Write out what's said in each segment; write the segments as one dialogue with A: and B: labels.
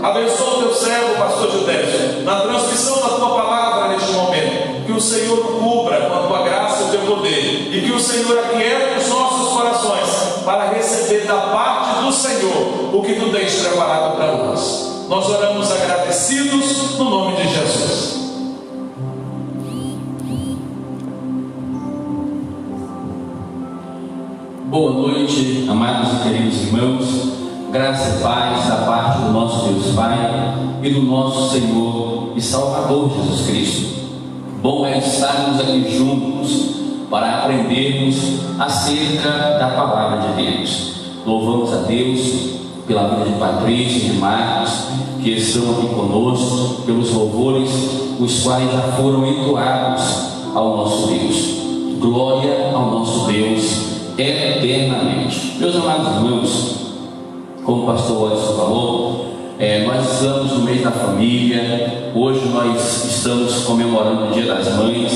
A: Abençoa o teu servo, pastor Gildésio, na transmissão da tua palavra neste momento. Que o Senhor o cubra com a tua graça e o teu poder, e que o Senhor aquiete os nossos corações para receber da parte do Senhor o que tu tens preparado para nós. Nós oramos agradecidos no nome de Jesus.
B: Boa noite, amados e queridos irmãos. Graça e paz da parte do nosso Deus Pai e do nosso Senhor e Salvador Jesus Cristo. Bom é estarmos aqui juntos para aprendermos acerca da palavra de Deus. Louvamos a Deus pela vida de Patrícia e de Marcos, que estão aqui conosco, pelos louvores, os quais já foram entoados ao nosso Deus. Glória ao nosso Deus eternamente. Meus amados irmãos, como o pastor Edson falou, nós estamos no mês da família. Hoje nós estamos comemorando o Dia das Mães,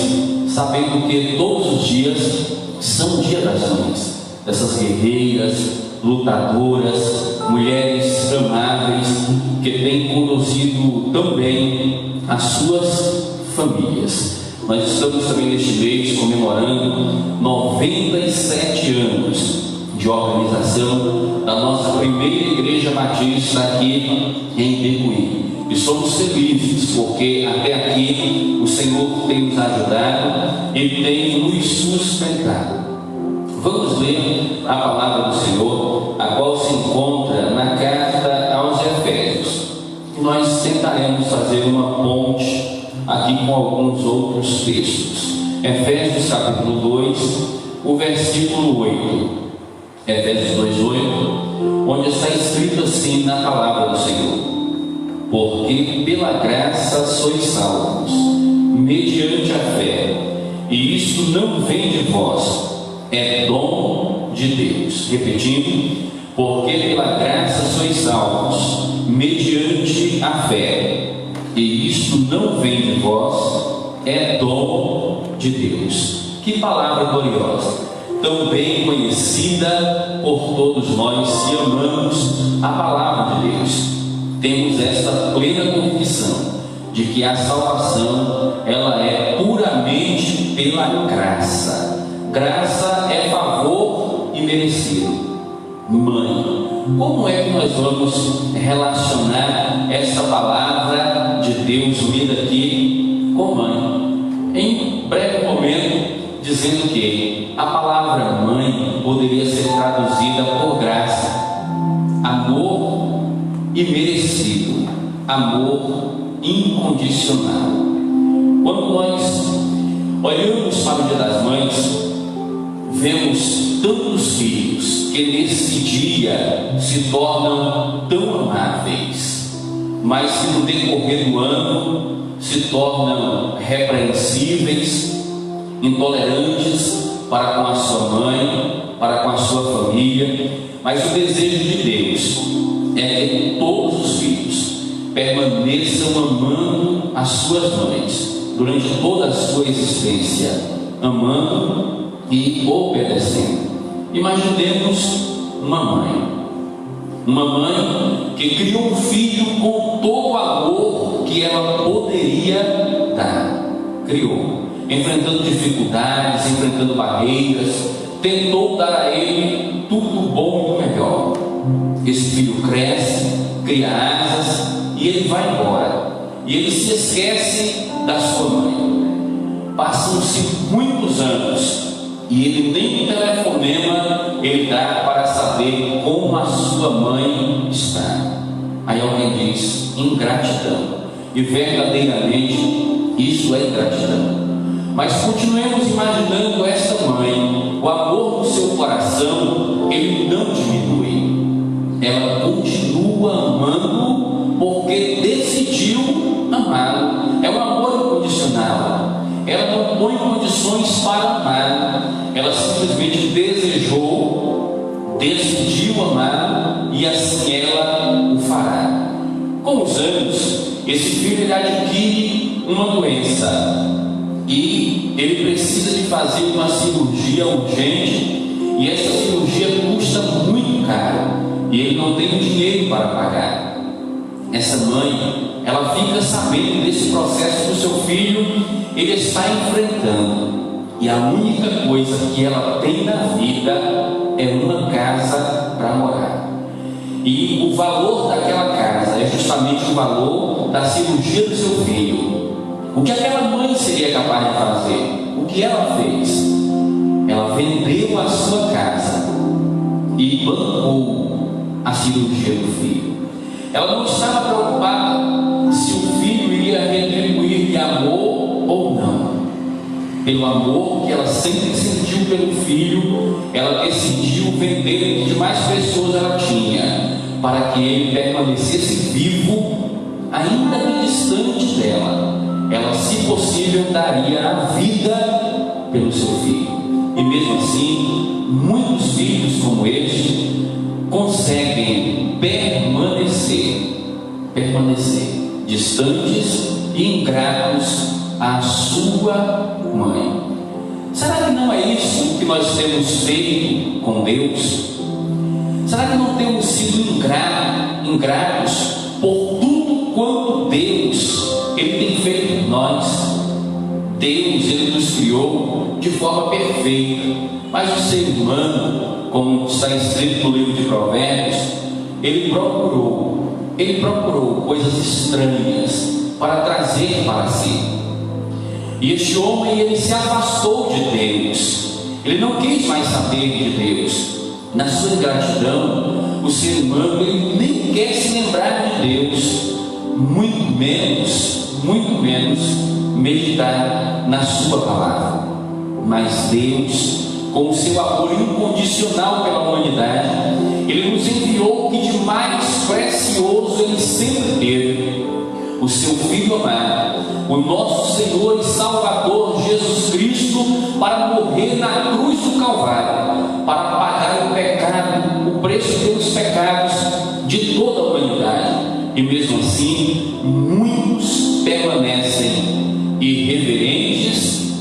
B: sabendo que todos os dias são o Dia das Mães, dessas guerreiras, lutadoras, mulheres amáveis, que têm conduzido tão bem as suas famílias. Nós estamos também neste mês comemorando 97 anos de organização da nossa primeira igreja batista aqui em Becuí. E somos felizes porque até aqui o Senhor tem nos ajudado e tem nos sustentado. Vamos ler a palavra do Senhor, a qual se encontra na carta aos Efésios. Nós tentaremos fazer uma ponte aqui com alguns outros textos. Efésios capítulo 2, o versículo 8. Efésios 2:8, onde está escrito assim na palavra do Senhor: porque pela graça sois salvos, mediante a fé, e isto não vem de vós, é dom de Deus. Repetindo: porque pela graça sois salvos, mediante a fé, e isto não vem de vós, é dom de Deus. Que palavra gloriosa, tão bem conhecida por todos nós que amamos a palavra de Deus. Temos esta plena convicção de que a salvação, ela é puramente pela graça. Graça é favor imerecido. Mãe, como é que nós vamos relacionar essa palavra de Deus lida aqui com mãe? Em breve momento, dizendo que a palavra mãe poderia ser traduzida por graça, amor imerecido, amor incondicional. Quando nós olhamos para o Dia das Mães, vemos tantos filhos que nesse dia se tornam tão amáveis, mas que no decorrer do ano se tornam repreensíveis, intolerantes para com a sua mãe, para com a sua família. Mas o desejo de Deus é que todos os filhos permaneçam amando as suas mães durante toda a sua existência, amando e obedecendo. Imaginemos uma mãe que criou um filho com todo o amor que ela poderia dar. Criou, enfrentando dificuldades, enfrentando barreiras, tentou dar a ele tudo bom e o melhor. Esse filho cresce, cria asas e ele vai embora, e ele se esquece da sua mãe. Passam-se muitos anos e ele nem um telefonema ele dá para saber como a sua mãe está. Aí alguém diz: ingratidão. E verdadeiramente isso é ingratidão. Mas continuemos imaginando esta mãe. O amor do seu coração, ele não diminui, ela continua amando porque decidiu amá-lo. É um amor incondicional. Ela não põe condições para amar, ela simplesmente desejou, decidiu amar, e assim ela o fará. Com os anos, esse filho ele adquire uma doença e ele precisa de fazer uma cirurgia urgente, e essa cirurgia custa muito caro e ele não tem dinheiro para pagar. essa mãe, ela fica sabendo desse processo que o seu filho ele está enfrentando, e a única coisa que ela tem na vida é uma casa para morar. E o valor daquela casa é justamente o valor da cirurgia do seu filho. O que aquela mãe seria capaz de fazer? O que ela fez? Ela vendeu a sua casa e bancou a cirurgia do filho. Ela não estava preocupada se o filho iria retribuir de amor ou não. Pelo amor que ela sempre sentiu pelo filho, ela decidiu vender o que de mais pessoas ela tinha, para que ele permanecesse vivo, ainda que distante dela. Ela, se possível, daria a vida pelo seu filho. E mesmo assim, muitos filhos como este conseguem permanecer distantes e ingratos à sua mãe. Será que não é isso que nós temos feito com Deus? Será que não temos sido ingratos por tudo quanto Deus ele tem feito por nós? Deus ele nos criou de forma perfeita, mas o ser humano, como está escrito no livro de Provérbios, ele procurou coisas estranhas para trazer para si. E este homem ele se afastou de Deus, ele não quis mais saber de Deus. Na sua ingratidão, o ser humano ele nem quer se lembrar de Deus, muito menos meditar na sua palavra. Mas Deus, com o seu amor incondicional pela humanidade, ele nos enviou o que de mais precioso ele sempre teve: o seu Filho amado, o nosso Senhor e Salvador Jesus Cristo, para morrer na cruz do Calvário, para pagar o pecado, o preço pelos pecados de toda a humanidade. E mesmo assim, muitos permanecem irreverentes,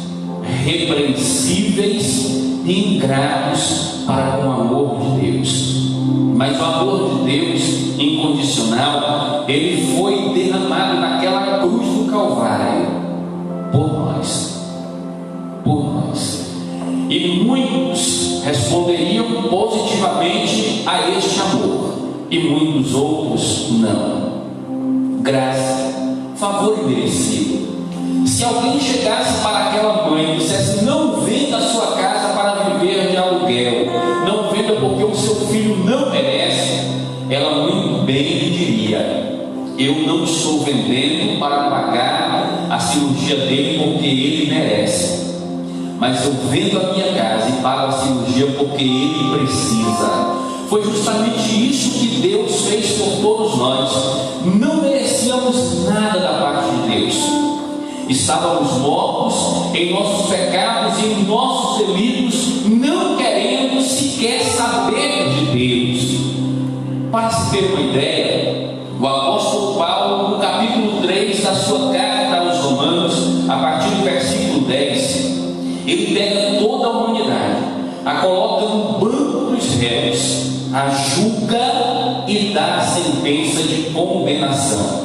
B: repreensíveis e ingratos para com o amor de Deus. Mas o amor de Deus incondicional, ele foi derramado naquela cruz do Calvário por nós. E muitos responderiam positivamente a este amor, e muitos outros não. Graça, favor imerecido. Se alguém chegasse para aquela mãe e dissesse: não venda a sua casa para viver de aluguel, não venda porque o seu filho não merece, ela muito bem lhe diria: eu não estou vendendo para pagar a cirurgia dele porque ele merece, mas eu vendo a minha casa e pago a cirurgia porque ele precisa. Foi justamente isso que Deus fez por todos nós. Não merecíamos nada da parte de Deus. Estávamos mortos em nossos pecados e em nossos delitos, não querendo sequer saber de Deus. Para se ter uma ideia, o apóstolo Paulo, no capítulo 3 da sua carta aos Romanos, a partir do versículo 10, ele pega toda a humanidade, a coloca no banco dos réus, a julga e dá a sentença de condenação.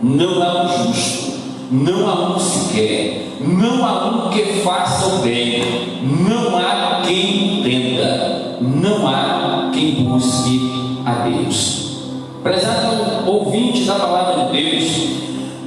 B: Não há um justo, não há um sequer, não há um que faça o bem, não há quem entenda, não há quem busque a Deus. Prezado ouvinte da palavra de Deus,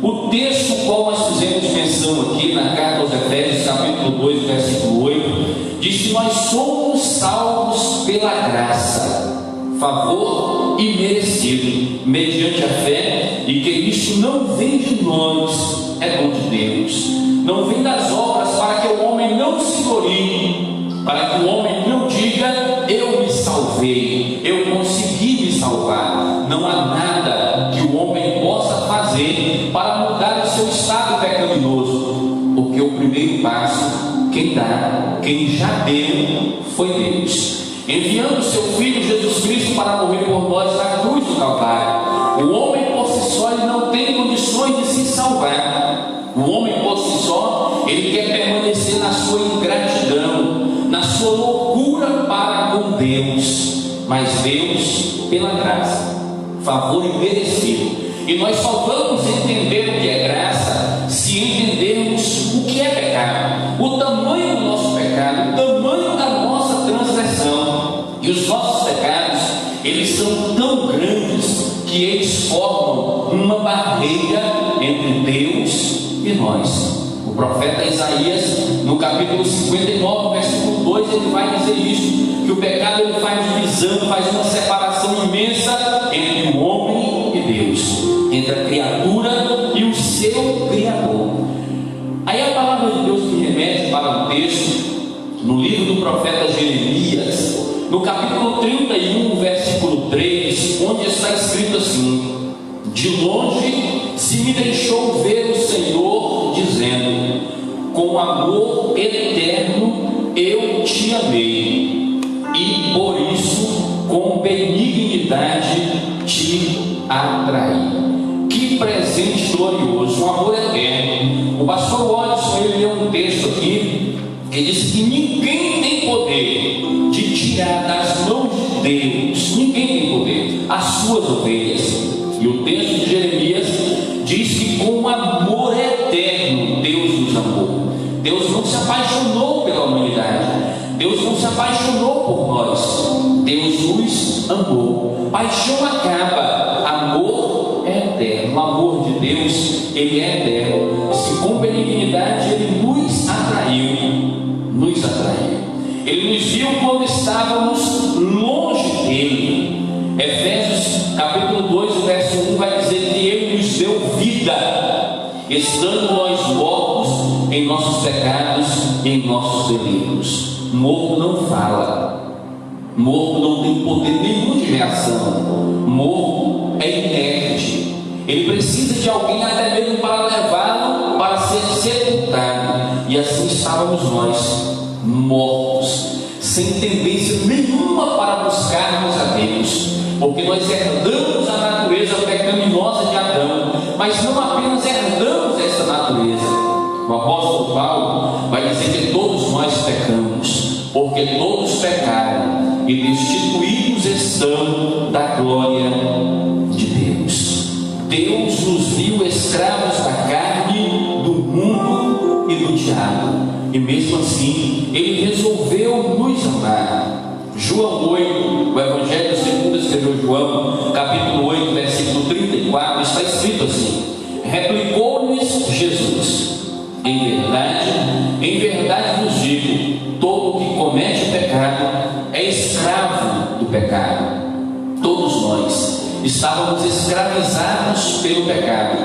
B: o texto qual nós fizemos menção aqui na carta aos Efésios, capítulo 2, versículo 8, diz que nós somos salvos pela graça, favor imerecido, mediante a fé, e que isso não vem de nós, é dom de Deus. Não vem das obras, para que o homem não se glorie, para que o homem não diga: eu me salvei, eu consegui me salvar. Não há nada que o homem possa fazer para mudar o seu estado pecaminoso, porque o primeiro passo, quem dá, quem já deu, foi Deus, enviando o seu Filho Jesus Cristo para morrer por nós na cruz do Calvário. O homem por si só ele não tem condições de se salvar. O homem por si só ele quer permanecer na sua ingratidão, na sua loucura para com Deus. Mas Deus, pela graça, favor imerecido, E nós só vamos entender o que é graça se entendermos o que é pecado, o tamanho do nosso pecado, o tamanho da nossa transgressão. E os nossos pecados, eles são tão grandes que eles formam uma barreira entre Deus e nós. O profeta Isaías, no capítulo 59, versículo 2, ele vai dizer isso, que o pecado ele faz divisão, faz uma separação imensa entre o homem e Deus, entre a criatura e o seu Criador. Aí a palavra de Deus me remete para um texto no livro do profeta Jeremias, no capítulo 31, versículo 3, onde está escrito assim: de longe se me deixou ver o Senhor, dizendo: com amor eterno eu te amei, e por isso com benignidade te atraí. Que presente glorioso, um amor eterno. O pastor Watson, ele leu um texto aqui que diz que ninguém tem poder de tirar das mãos de Deus, ninguém tem poder, as suas ovelhas. E o texto de Jeremias diz que com amor eterno Deus nos amou. Deus não se apaixonou pela humanidade, Deus não se apaixonou por nós, Deus nos amou. Paixão acaba, amor é eterno. O amor de Deus, ele é eterno. Se com benignidade ele nos atraiu, ele nos viu quando estávamos longe dele. Efésios capítulo 2, verso 1 vai dizer que ele nos deu vida, estando nós mortos em nossos pecados e em nossos delitos. Morto não fala, morto não tem poder nenhum de reação, morto é inerte. Ele precisa de alguém até mesmo para levá-lo para ser sepultado. E assim estávamos nós, mortos, sem tendência nenhuma para buscarmos a Deus, porque nós herdamos a natureza pecaminosa de Adão, mas não apenas herdamos essa natureza. O apóstolo Paulo vai dizer que todos nós pecamos, porque todos pecaram e destituídos estão da glória de Deus. Deus nos viu escravos da carne, do mundo e do diabo, e mesmo assim ele resolveu nos amar. João 8, o Evangelho segundo escreveu João, capítulo 8, versículo 34, está escrito assim: replicou-lhes Jesus: em verdade vos digo, todo o que comete pecado é escravo do pecado. Todos nós estávamos escravizados pelo pecado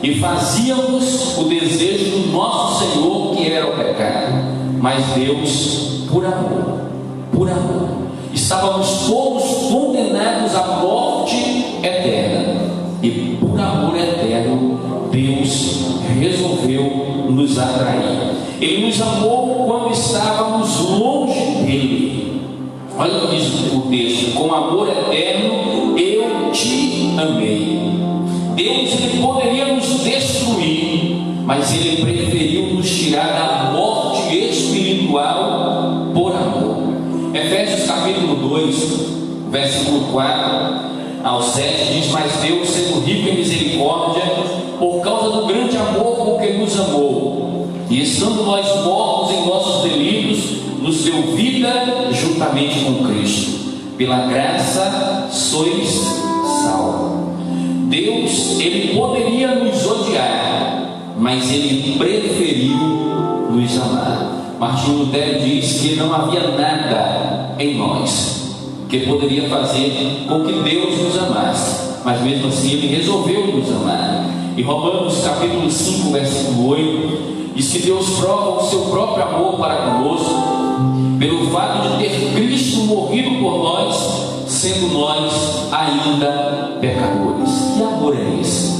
B: e fazíamos o desejo do nosso Senhor, que era o pecado. Mas Deus, por amor, estávamos todos condenados à morte eterna, e por amor eterno Deus resolveu nos atrair. Ele nos amou quando estávamos longe dele. Olha o que diz o texto: com amor eterno eu te amei. Deus, ele poderia nos destruir, mas ele preferiu nos tirar da morte espiritual por amor. Efésios capítulo 2, versículo 4 ao 7 diz: mas Deus, sendo rico em misericórdia, por causa do grande amor com que nos amou, e estando nós mortos em nossos delitos, nos deu vida juntamente com Cristo. Pela graça sois salvos. Deus, ele poderia nos odiar, mas ele preferiu nos amar. Martinho Lutero diz que não havia nada em nós que poderia fazer com que Deus nos amasse, mas mesmo assim ele resolveu nos amar. E Romanos capítulo 5, versículo 8 diz que Deus prova o seu próprio amor para conosco pelo fato de ter Cristo morrido por nós, sendo nós ainda pecadores. Que amor é esse?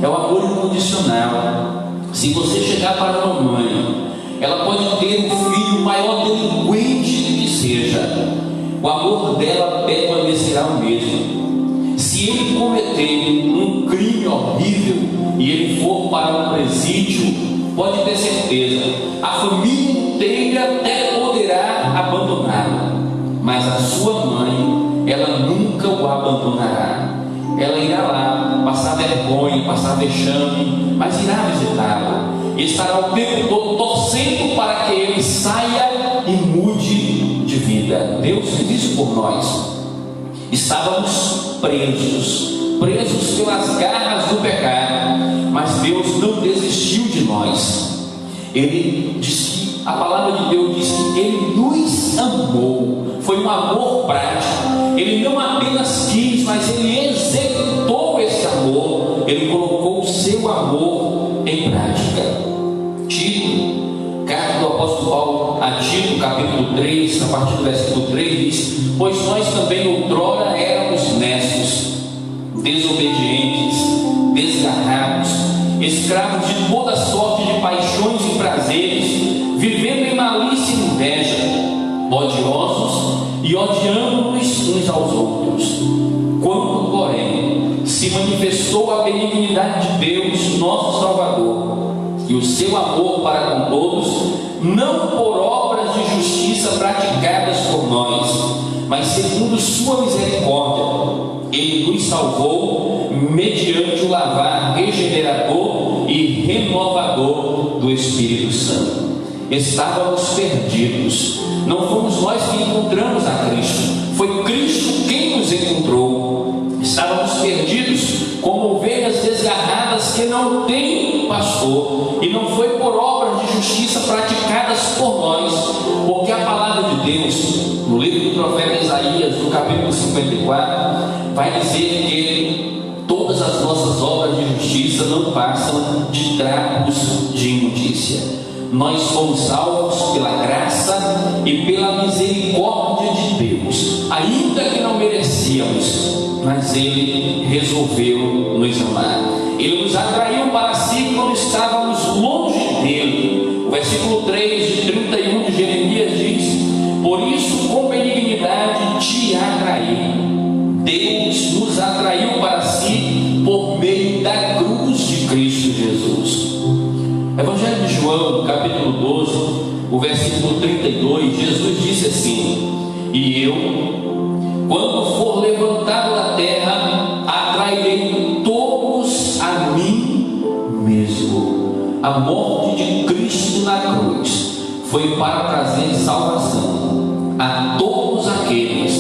B: É o amor incondicional. Se você chegar para uma mãe, ela pode ter um filho maior delinquente que seja, o amor dela permanecerá o mesmo. Se ele cometer um crime horrível e ele for para um presídio, pode ter certeza, a família inteira até poderá abandoná-lo, mas a sua mãe, ela nunca o abandonará. Ela irá lá passar vergonha, passar vexame, mas irá visitá-lo e estará o tempo todo torcendo para que ele saia e mude de vida. Deus fez isso por nós. Estávamos presos pelas garras do pecado, mas Deus não desistiu de nós. Ele diz que a palavra de Deus diz que Ele nos amou. Foi um amor prático. Ele não apenas quis, mas Ele executou esse amor. Ele colocou o seu amor em prática. Tito, carta do apóstolo Paulo a Tito, capítulo 3, a partir do versículo 3, diz: pois nós também outrora éramos necios, desobedientes, desgarrados, escravos de toda sorte de paixões e prazeres, vivendo em malícia e inveja, odiosos e odiando-nos uns aos outros. Quando, porém, se manifestou a benignidade de Deus, nosso Salvador, e o seu amor para com todos, não por obras de justiça praticadas por nós, mas segundo sua misericórdia, Ele nos salvou mediante o lavar regenerador e renovador do Espírito Santo. Estávamos perdidos, não fomos nós que encontramos a Cristo, foi Cristo quem nos encontrou. Estávamos perdidos como ovelhas desgarradas que não têm pastor, e não foi por obras de justiça praticadas por nós, porque a palavra de Deus, no livro do profeta Isaías, no capítulo 54, vai dizer que todas as nossas obras de justiça não passam de trapos de imundícia. Nós fomos salvos pela graça e pela misericórdia de Deus, ainda que não merecíamos, mas Ele resolveu nos amar. Ele nos atraiu para si quando estávamos longe dele. O versículo 3 de 31 de Jeremias diz: por isso com benignidade te atraí. Deus nos atraiu para si por meio da cruz de Cristo Jesus. Evangelho de João, capítulo 12, o versículo 32, Jesus disse assim: e eu, quando for levantado da terra, atrairei todos a mim mesmo. A morte de Cristo na cruz foi para trazer salvação a todos aqueles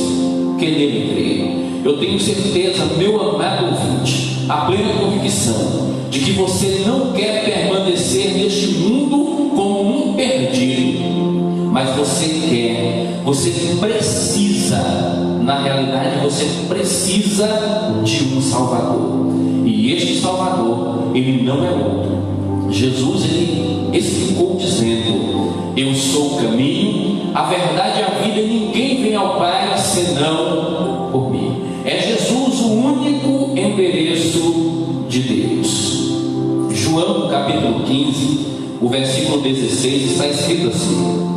B: que nele creem. Eu tenho certeza, meu amado ouvinte, a plena convicção de que você não quer permanecer neste mundo como um perdido, mas você precisa, na realidade você precisa de um Salvador, e este Salvador, ele não é outro. Jesus, ele explicou dizendo: eu sou o caminho, a verdade e a vida, e ninguém vem ao Pai senão por mim. É Jesus o único endereço de Deus. João capítulo 15, o versículo 16 está escrito assim: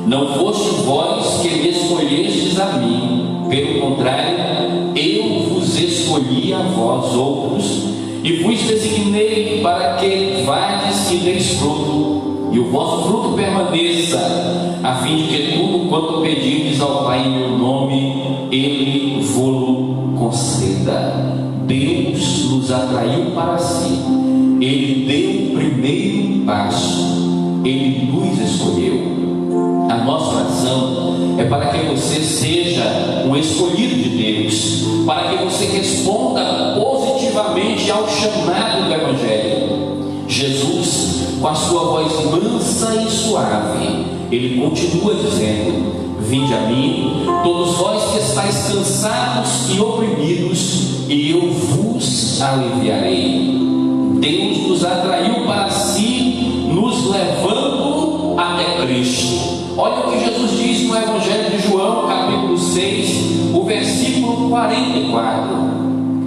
B: não foste vós que me escolhestes a mim, pelo contrário, eu vos escolhi a vós outros, e vos designei para que vades e deis fruto, e o vosso fruto permaneça, a fim de que tudo quanto pedirdes ao Pai em meu nome, Ele vos conceda. Deus nos atraiu para si, Ele deu o primeiro passo, Ele nos escolheu. A nossa oração é para que você seja um escolhido de Deus, para que você responda positivamente ao chamado do Evangelho. Jesus, com a sua voz mansa e suave, Ele continua dizendo: vinde a mim, todos vós que estáis cansados e oprimidos, e eu vos aliviarei. Deus nos atraiu para si, nos levando até Cristo. Olha o que Jesus diz no Evangelho de João, capítulo 6, o versículo 44: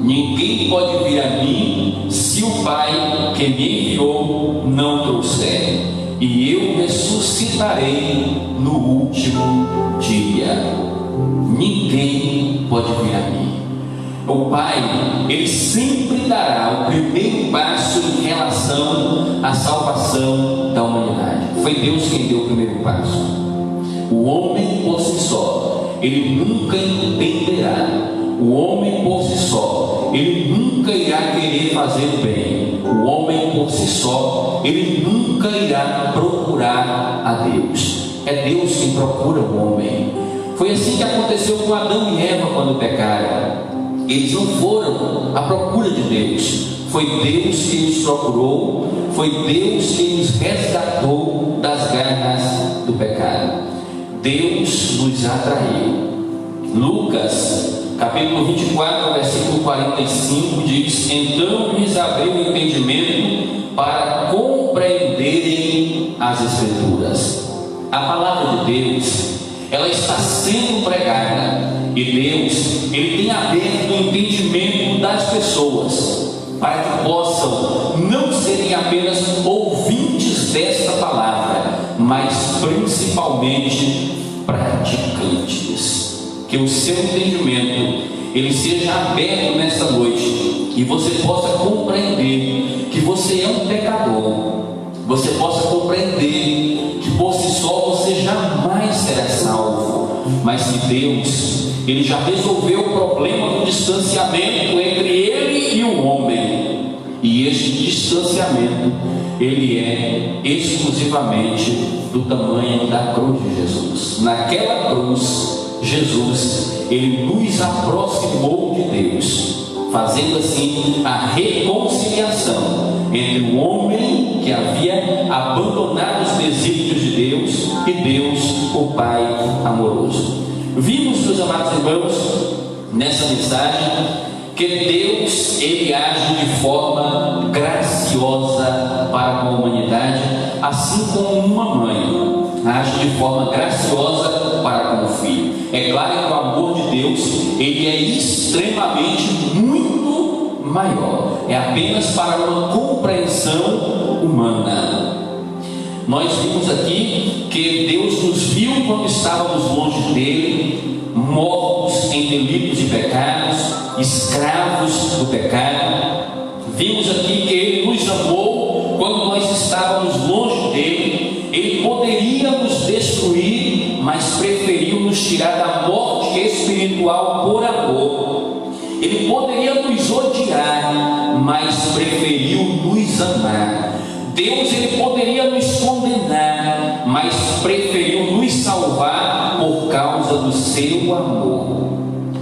B: ninguém pode vir a mim se o Pai que me enviou não trouxer, e eu ressuscitarei no último dia. Ninguém pode vir a mim. O Pai, Ele sempre dará o primeiro passo em relação à salvação da humanidade. Foi Deus quem deu o primeiro passo. O homem por si só, ele nunca entenderá. O homem por si só, ele nunca irá querer fazer o bem. O homem por si só, ele nunca irá procurar a Deus. É Deus quem procura o homem. Foi assim que aconteceu com Adão e Eva quando pecaram. Eles não foram à procura de Deus. Foi Deus quem os procurou. Foi Deus quem os resgatou das garras do pecado. Deus nos atraiu. Lucas, capítulo 24, versículo 45 diz: então lhes abriu o entendimento para compreenderem as Escrituras. A palavra de Deus, ela está sendo pregada, e Deus, ele tem aberto o entendimento das pessoas, para que possam não serem apenas ouvintes desta palavra, mas principalmente praticantes. Que o seu entendimento, ele seja aberto nesta noite, e você possa compreender que você é um pecador. Você possa compreender que por si só você jamais será salvo, mas que Deus, ele já resolveu o problema do distanciamento entre ele e o homem, e este distanciamento, ele é exclusivamente do tamanho da cruz de Jesus. Naquela cruz, Jesus, ele nos aproximou de Deus, fazendo assim a reconciliação entre o homem que havia abandonado os desígnios de Deus e Deus, o Pai amoroso. Vimos, meus amados irmãos, nessa mensagem, que Deus, ele age de forma graciosa para com a humanidade, assim como uma mãe age de forma graciosa para com o filho. É claro que o amor de Deus, ele é extremamente muito maior, é apenas para uma compreensão humana. Nós vimos aqui que Deus nos viu quando estávamos longe dele, mortos em delitos e pecados, escravos do pecado. Vimos aqui que ele nos amou quando nós estávamos longe dele. Ele poderia nos destruir, mas preferiu nos tirar da morte espiritual por amor. Ele poderia nos odiar, mas preferiu nos amar. Deus, ele poderia nos condenar, mas preferiu nos salvar por causa do seu amor.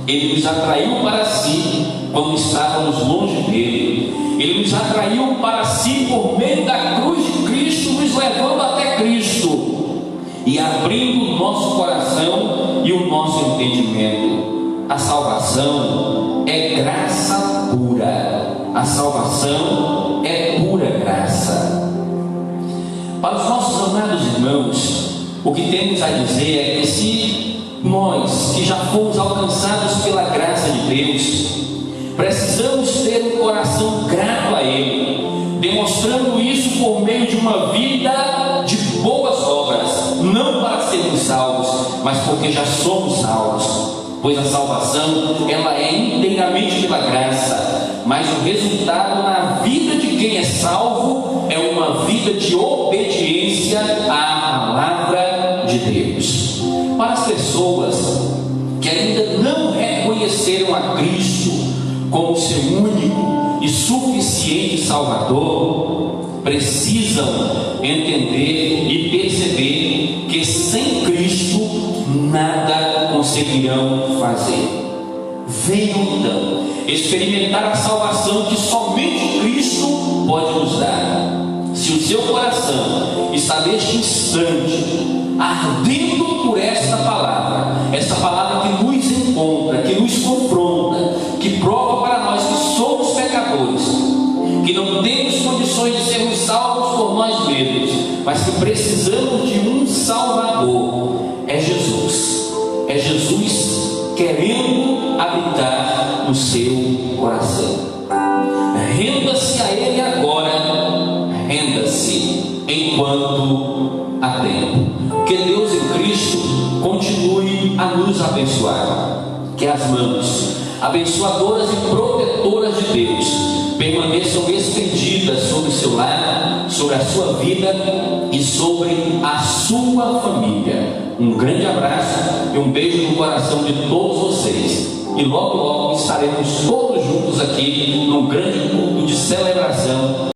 B: Ele nos atraiu para si quando estávamos longe dele. Ele nos atraiu para si por meio da cruz de Cristo, nos levando até Cristo e abrindo o nosso coração e o nosso entendimento. A salvação é graça pura. A salvação é pura graça. Para os nossos amados irmãos, o que temos a dizer é que se nós, que já fomos alcançados pela graça de Deus, precisamos ter um coração grato a Ele, demonstrando isso por meio de uma vida de boas obras, não para sermos salvos, mas porque já somos salvos, pois a salvação, ela é inteiramente pela graça, mas o resultado na vida de quem é salvo é uma vida de obediência à palavra de Deus. Para as pessoas que ainda não reconheceram a Cristo como seu único e suficiente Salvador, precisam entender e perceber que sem Cristo nada conseguirão fazer. Venham então experimentar a salvação que somente Cristo pode nos dar. Se o seu coração está neste instante ardendo por esta palavra que nos encontra, que nos confronta, que prova para nós que somos pecadores, que não temos condições de sermos salvos por nós mesmos, mas que precisamos de um Salvador, é Jesus. É Jesus querendo habitar no seu coração. Renda-se a Ele agora, renda-se enquanto há tempo. Que Deus em Cristo continue a nos abençoar. Que as mãos abençoadoras e protetoras de Deus permaneçam estendidas sobre o seu lar, sobre a sua vida e sobre a sua família. Um grande abraço e um beijo no coração de todos vocês. E logo, logo estaremos todos juntos aqui num grande culto de celebração